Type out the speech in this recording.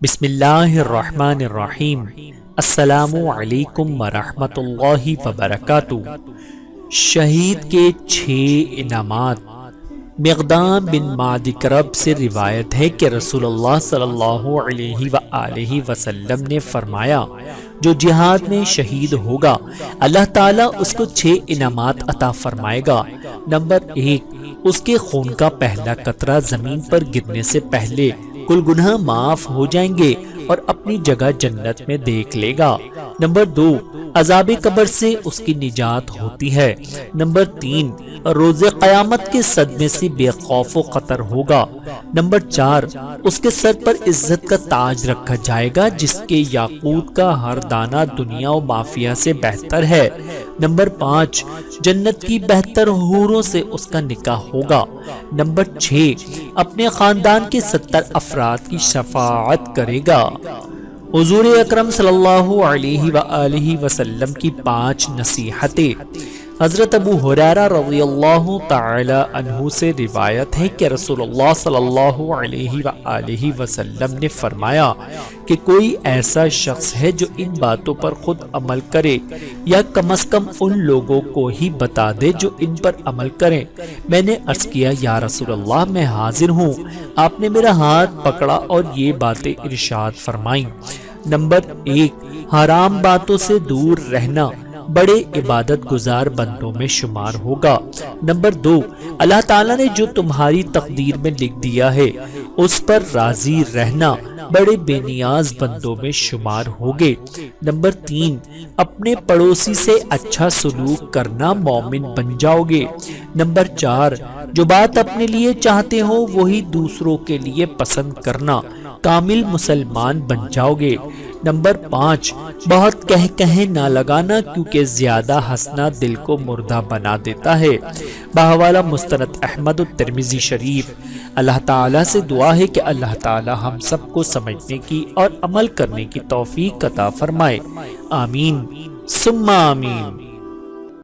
بسم اللہ الرحمن الرحیم۔ السلام علیکم ورحمۃ اللہ وبرکاتہ۔ شہید کے 6 انعامات۔ مقدام بن معد کرب سے روایت ہے کہ رسول اللہ صلی اللہ علیہ وآلہ وسلم نے فرمایا، جو جہاد میں شہید ہوگا اللہ تعالیٰ اس کو 6 انعامات عطا فرمائے گا۔ نمبر 1، اس کے خون کا پہلا قطرہ زمین پر گرنے سے پہلے کل گناہ معاف ہو جائیں گے اور اپنی جگہ جنت میں دیکھ لے گا۔ نمبر 2، عذاب قبر سے اس کی نجات ہوتی ہے۔ نمبر 3، روز قیامت کے صدمے سے بے خوف و خطر ہوگا۔ نمبر 4، اس کے سر پر عزت کا تاج رکھا جائے گا جس کے یاقوت کا ہر دانہ دنیا و مافیہ سے بہتر ہے۔ نمبر 5، جنت کی بہتر حوروں سے اس کا نکاح ہوگا۔ نمبر 6، اپنے خاندان کے 70 افراد کی شفاعت کرے گا۔ حضور اکرم صلی اللہ علیہ وآلہ وسلم کی 5 نصیحتیں۔ حضرت ابو ہریرہ رضی اللہ تعالی عنہ سے روایت ہے کہ رسول اللہ صلی اللہ علیہ وآلہ وسلم نے فرمایا کہ کوئی ایسا شخص ہے جو ان باتوں پر خود عمل کرے یا کم از کم ان لوگوں کو ہی بتا دے جو ان پر عمل کریں۔ میں نے عرض کیا، یا رسول اللہ، میں حاضر ہوں۔ آپ نے میرا ہاتھ پکڑا اور یہ باتیں ارشاد فرمائیں۔ نمبر 1، حرام باتوں سے دور رہنا بڑے عبادت گزار بندوں میں شمار ہوگا۔ نمبر 2، اللہ تعالیٰ نے جو تمہاری تقدیر میں لکھ دیا ہے اس پر راضی رہنا بڑے بے نیاز بندوں میں شمار ہوگے۔ نمبر 3، اپنے پڑوسی سے اچھا سلوک کرنا مومن بن جاؤ گے۔ نمبر 4، جو بات اپنے لیے چاہتے ہو وہی دوسروں کے لیے پسند کرنا کامل مسلمان بن جاؤ گے۔ نمبر 5، بہت کہہ نہ لگانا کیونکہ زیادہ ہنسنا دل کو مردہ بنا دیتا ہے۔ بحوالہ مستند احمد الترمذی شریف۔ اللہ تعالیٰ سے دعا ہے کہ اللہ تعالیٰ ہم سب کو سمجھنے کی اور عمل کرنے کی توفیق عطا فرمائے۔ آمین ثم آمین۔